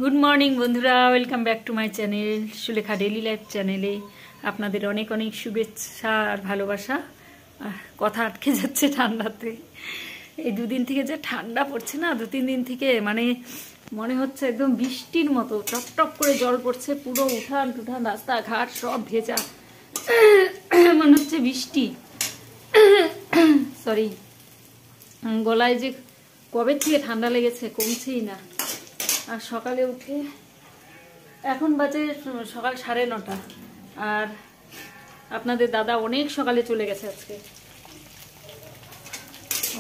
Good morning বন্ধুরা, welcome back to my channel Sulekha daily life চ্যানেলে আপনাদের অনেক অনেক শুভেচ্ছা আর ভালোবাসা। কথা আটকে যাচ্ছে ঠান্ডাতে। এই দুদিন থেকে যে ঠান্ডা পড়ছে না, 2-3 দিন থেকে মানে মনে হচ্ছে একদম বৃষ্টির মতো টপ টপ করে জল পড়ছে। পুরো উঠান টুঠান রাস্তাঘাট সব ভেজা, মনে হচ্ছে বৃষ্টি। সরি, গলায় যে কবে থেকে ঠান্ডা লেগেছে কমছেই না। আর সকালে উঠে এখন বাজে সকাল 9:30, আর আপনাদের দাদা অনেক সকালে চলে গেছে।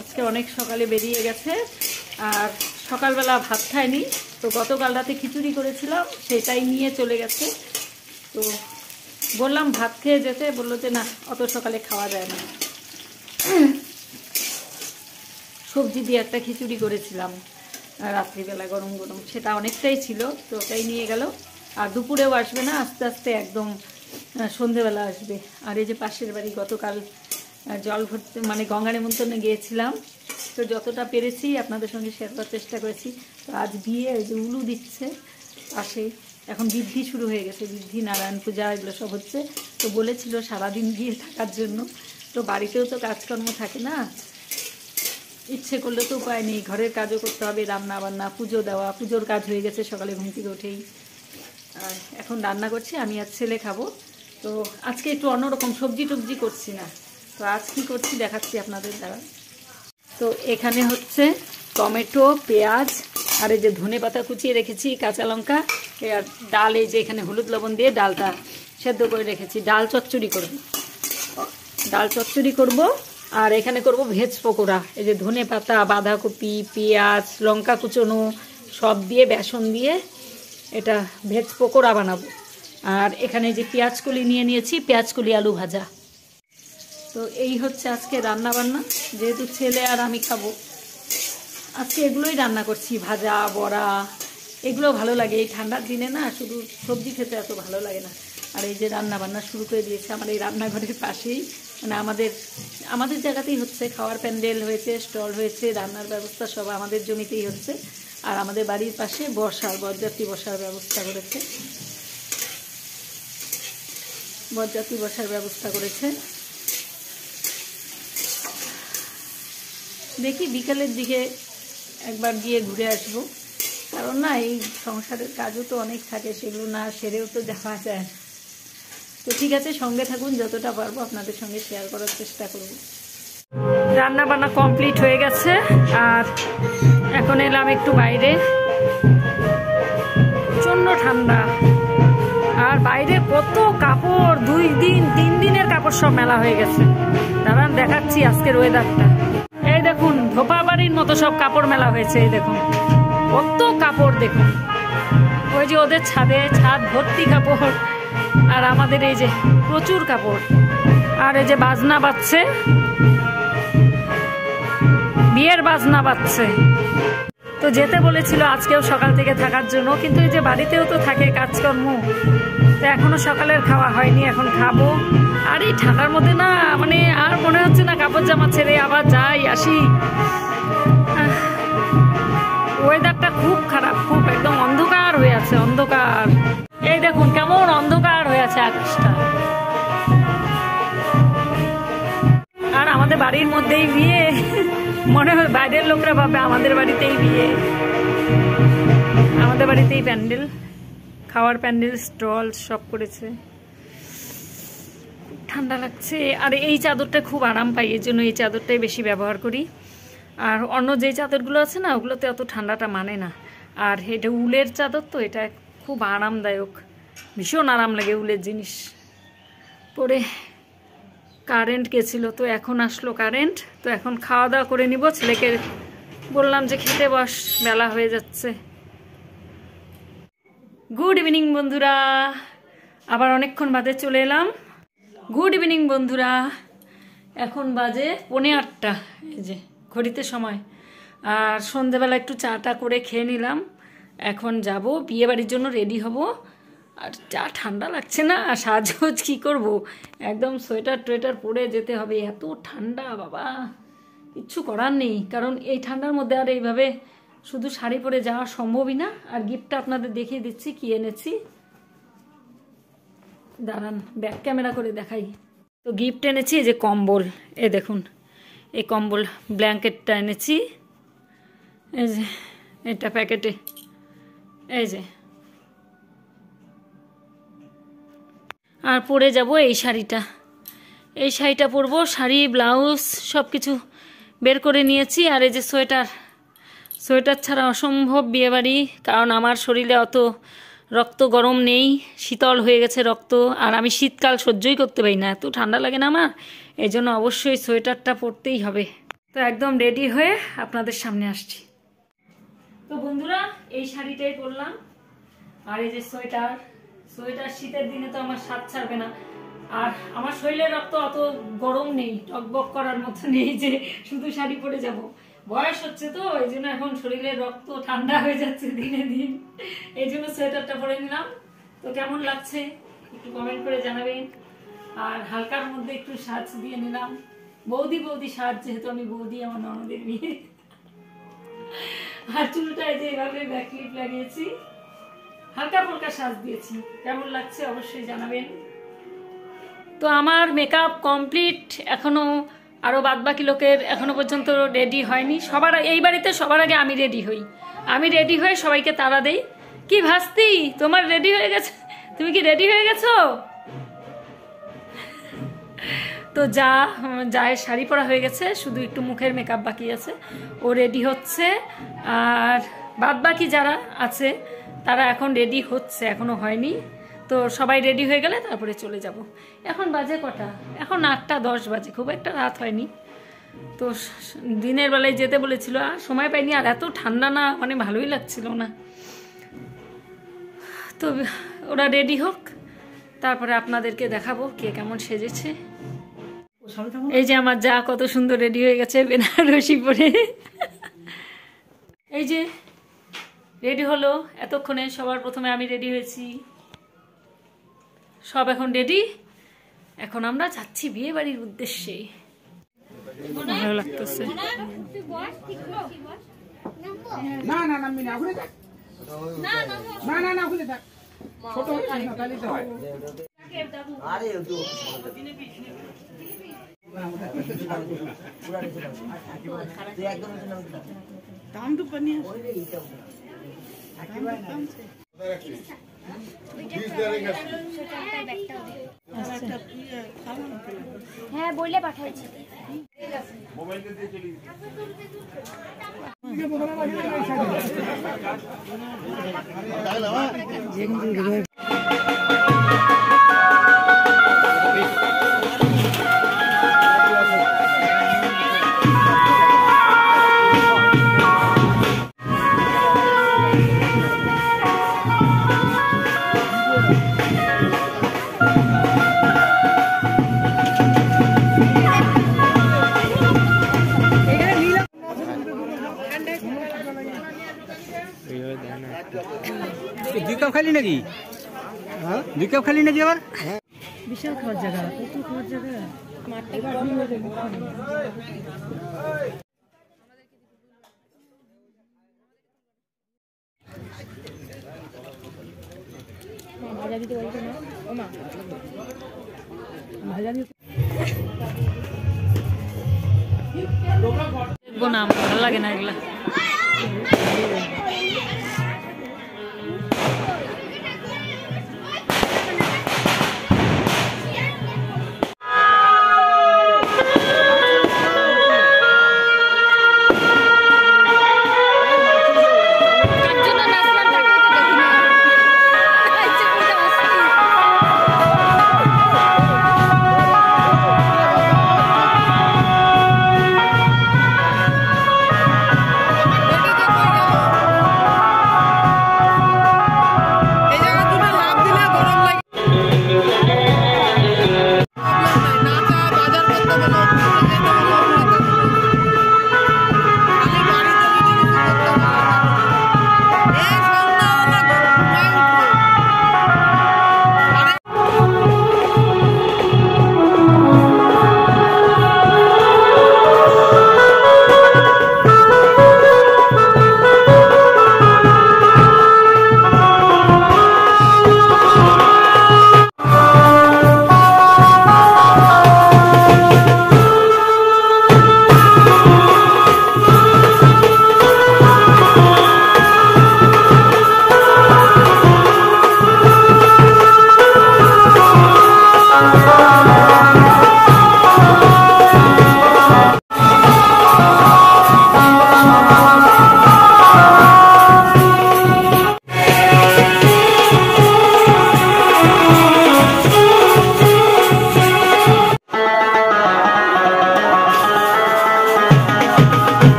আজকে অনেক সকালে বেরিয়ে গেছে, আর সকালবেলা ভাত খায়নি। তো গতকাল রাতে খিচুড়ি করেছিলাম, সেটাই নিয়ে চলে গেছে। তো বললাম ভাত খেয়ে যেতে, বললো যে না, অত সকালে খাওয়া যায় না। সবজি দিয়ে একটা খিচুড়ি করেছিলাম রাত্রিবেলা গরম গরম, সেটা অনেকটাই ছিল, তো ওটাই নিয়ে গেল। আর দুপুরেও আসবে না, আস্তে আস্তে একদম সন্ধেবেলা আসবে। আর এই যে পাশের বাড়ি, গতকাল জল ভরতে মানে গঙ্গা নেমন্তন্নে গিয়েছিলাম, তো যতটা পেরেছি আপনাদের সঙ্গে শেয়ার করার চেষ্টা করেছি। তো আজ বিয়ে, এই যে উলু দিচ্ছে পাশে, এখন বৃদ্ধি শুরু হয়ে গেছে, বৃদ্ধি নারায়ণ পূজা এগুলো সব হচ্ছে। তো বলেছিল সারাদিন গিয়ে থাকার জন্য, তো বাড়িতেও তো কাজকর্ম থাকে না, ইচ্ছে করলে তো উপায় নেই, ঘরের কাজও করতে হবে, রান্না বান্না, পুজো দেওয়া। পুজোর কাজ হয়ে গেছে সকালে ঘুম থেকে উঠেই। আর এখন রান্না করছি, আমি আর ছেলে খাবো। তো আজকে একটু অন্যরকম, সবজি টবজি করছি না। তো আজ কী করছি দেখাচ্ছি আপনাদের দ্বারা। তো এখানে হচ্ছে টমেটো, পেঁয়াজ, আর এই যে ধনে পাতা কুচিয়ে রেখেছি, কাঁচা লঙ্কা, আর ডাল, এই যে এখানে হলুদ লবণ দিয়ে ডালটা সেদ্ধ করে রেখেছি। ডাল চচ্চড়ি করব। আর এখানে করব ভেজ পকোড়া। এই যে ধনে পাতা, বাঁধাকপি, পেঁয়াজ, লঙ্কা কুচোনো সব দিয়ে, বেসন দিয়ে এটা ভেজ পকোড়া বানাবো। আর এখানে যে পেঁয়াজকলি নিয়ে নিয়েছি, পেঁয়াজকলি আলু ভাজা। তো এই হচ্ছে আজকে রান্না বান্না, যেহেতু ছেলে আর আমি খাবো, আজকে এগুলোই রান্না করছি। ভাজা, বড়া, এগুলো ভালো লাগে এই ঠান্ডার দিনে না, শুধু সবজি খেতে এত ভালো লাগে না। আর এই যে রান্না বান্না শুরু করে দিয়েছে আমার এই রান্নাঘরের পাশেই, মানে আমাদের জায়গাতেই হচ্ছে। খাওয়ার প্যান্ডেল হয়েছে, স্টল হয়েছে, রান্নার ব্যবস্থা সব আমাদের জমিতেই হচ্ছে। আর আমাদের বাড়ির পাশে বরযাত্রী বসার ব্যবস্থা করেছে। দেখি বিকালের দিকে একবার গিয়ে ঘুরে আসবো, কারণ না এই সংসারের কাজও তো অনেক থাকে, সেগুলো না সেরেও তো যাওয়া যায়। তো ঠিক আছে, সঙ্গে থাকুন, যতটা পারবো আপনাদের সঙ্গে শেয়ার করার চেষ্টা করব। রান্না বান্না কমপ্লিট হয়ে গেছে, আর এখন এলাম একটু বাইরে। প্রচণ্ড ঠান্ডা, আর বাইরে কত কাপড়, 2-3 দিনের কাপড় সব মেলা হয়ে গেছে। দাঁড়ান দেখাচ্ছি আজকের ওয়েদারটা। এই দেখুন, ধোপা বাড়ির মতো সব কাপড় মেলা হয়েছে। এই দেখুন কত কাপড়, দেখুন ওই যে ওদের ছাদ ভর্তি কাপড়, আর আমাদের এই যে প্রচুর কাপড়। আর এই যে বাজনা বাজছে, বিয়ের বাজনা বাজছে। তো যেতে বলেছিল আজকেও সকাল থেকে থাকার জন্য, কিন্তু এই যে বাড়িতেও তো থাকে কাজকর্ম, তো এখনো সকালের খাওয়া হয়নি, এখন খাবো। আর এই ঠান্ডার মধ্যে না, মানে আর মনে হচ্ছে না কাপড় জামা ছেড়ে আবার যাই আসি। ওয়েদারটা খুব খারাপ, খুব একদম অন্ধকার হয়ে আছে, অন্ধকার। এই দেখুন কেমন অন্ধকার হয়ে আছে আকাশটা। আর আমাদের বাড়ির মধ্যেই বিয়ে, মনে হয় বাইরের লোকরা ভাবে আমাদের বাড়িতেই বিয়ে, আমাদের বাড়িতেই প্যান্ডেল, খাওয়ার প্যান্ডেল, স্টল সব করেছে। ঠান্ডা লাগছে, আর এই চাদরটা খুব আরাম পাই, এর জন্য এই চাদরটাই বেশি ব্যবহার করি। আর অন্য যে চাদরগুলো আছে না, ওগুলোতে অত ঠান্ডাটা মানে না। আর এটা উলের চাদর, তো এটা খুব আরামদায়ক, ভীষণ আরাম লাগে উলের জিনিস পরে। কারেন্ট গেছিল, তো এখন আসলো কারেন্ট। তো এখন খাওয়া দাওয়া করে নিব। ছেলেকে বললাম যে খেতে বস, বেলা হয়ে যাচ্ছে। গুড ইভিনিং বন্ধুরা, আবার অনেকক্ষণ বাদে চলে এলাম। গুড ইভিনিং বন্ধুরা, এখন বাজে 8:45, এই যে ঘড়িতে সময়। আর সন্ধেবেলা একটু চাটা করে খেয়ে নিলাম। এখন যাব বিয়ে বাড়ির জন্য রেডি হব। আর যা ঠান্ডা লাগছে না, সাজগোজ কী করব, একদম সোয়েটার টোয়েটার পরে যেতে হবে, এত ঠান্ডা বাবা, কিচ্ছু করার নেই। কারণ এই ঠান্ডার মধ্যে আর এইভাবে শুধু শাড়ি পরে যাওয়া সম্ভবই না। আর গিফটটা আপনাদের দেখিয়ে দিচ্ছি কি এনেছি, দাঁড়ান ব্যাক ক্যামেরা করে দেখাই। তো গিফট এনেছি এই যে কম্বল, এ দেখুন এই কম্বল ব্ল্যাঙ্কেটটা এনেছি, এই যে এটা প্যাকেটে, এই যে। আর পরে যাব এই শাড়িটা, এই শাড়িটা পরবো, শাড়ি ব্লাউজ সব কিছু বের করে নিয়েছি। আর এই যে সোয়েটার, সোয়েটার ছাড়া অসম্ভব বিয়েবাড়ি, কারণ আমার শরীরে অত রক্ত গরম নেই, শীতল হয়ে গেছে রক্ত। আর আমি শীতকাল সহ্যই করতে পারি না, এত ঠান্ডা লাগে না আমার, এই জন্য অবশ্যই সোয়েটারটা পরতেই হবে। তো একদম রেডি হয়ে আপনাদের সামনে আসছি। তো বন্ধুরা এই শাড়িটাই পরলাম, আর এই যে সোয়েটার, সোয়েটার শীতের দিনে তো আমার স্বাদ ছাড়বে না। আর আমার শরীরের রক্ত অত গরম নেই, টকবক করার মতো নেই যে শুধু শাড়ি পরে যাব। বয়স হচ্ছে তো এই জন্য এখন শরীরের রক্ত ঠান্ডা হয়ে যাচ্ছে দিনে দিন, এই জন্য সোয়েটারটা পরে নিলাম। তো কেমন লাগছে একটু কমেন্ট করে জানাবেন। আর হালকার মধ্যে একটু সাজ দিয়ে নিলাম, বৌদি বৌদি সাজ, যেহেতু আমি বৌদি আমার ননদের বিয়ে। আর চুলটায় যে এভাবে ব্যাক ক্লিপ লাগিয়েছি, হালকা ফুলকা সাজ দিয়েছি, কেমন লাগছে অবশ্যই জানাবেন। তো আমার মেকআপ কমপ্লিট, এখনো আরো বাদবাকি লোকের এখনো পর্যন্ত রেডি হয়নি। সবার এই বাড়িতে সবার আগে আমি রেডি হই, আমি রেডি হয়ে সবাইকে তাড়া দেই। কি ভাস্তি তোমার রেডি হয়ে গেছে, তুমি কি রেডি হয়ে গেছো? তো যায়ের শাড়ি পরা হয়ে গেছে, শুধু একটু মুখের মেকআপ বাকি আছে, ও রেডি হচ্ছে। আর বাদবাকি যারা আছে তারা এখন রেডি হচ্ছে, এখনো হয়নি। তো সবাই রেডি হয়ে গেলে তারপরে চলে যাব। এখন বাজে কটা? এখন 8টা 10 বাজে, খুব একটা রাত হয়নি। তো দিনের বেলায় যেতে বলেছিল, আর সময় পাইনি, আর এত ঠান্ডা না, মানে ভালোই লাগছিল না। তো ওরা রেডি হোক, তারপরে আপনাদেরকে দেখাবো কে কেমন সেজেছে। এই যে আমার যা কত সুন্দর রেডি হয়ে গেছে বেনারসি পরে, এই যে রেডি হলো এতক্ষণে। সবার প্রথমে আমি রেডি হয়েছি, সব এখন রেডি। এখন আমরা যাচ্ছি বিয়ে বাড়ির উদ্দেশ্যে। ভালো লাগতেছে। হ্যাঁ বইলে পাঠাইছি। দুই কাপ খালি নাকি? হ্যাঁ দুই কাপ খালি নাকি? আবার বিশাল খাওয়ার জায়গা, কত খাওয়ার জায়গা। ভাজা দিতে বলছো না ও মা, ভাজা দিতে দেখবো না, ভালো লাগে না এগুলা। দেখি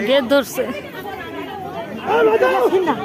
গেট ধরছে। না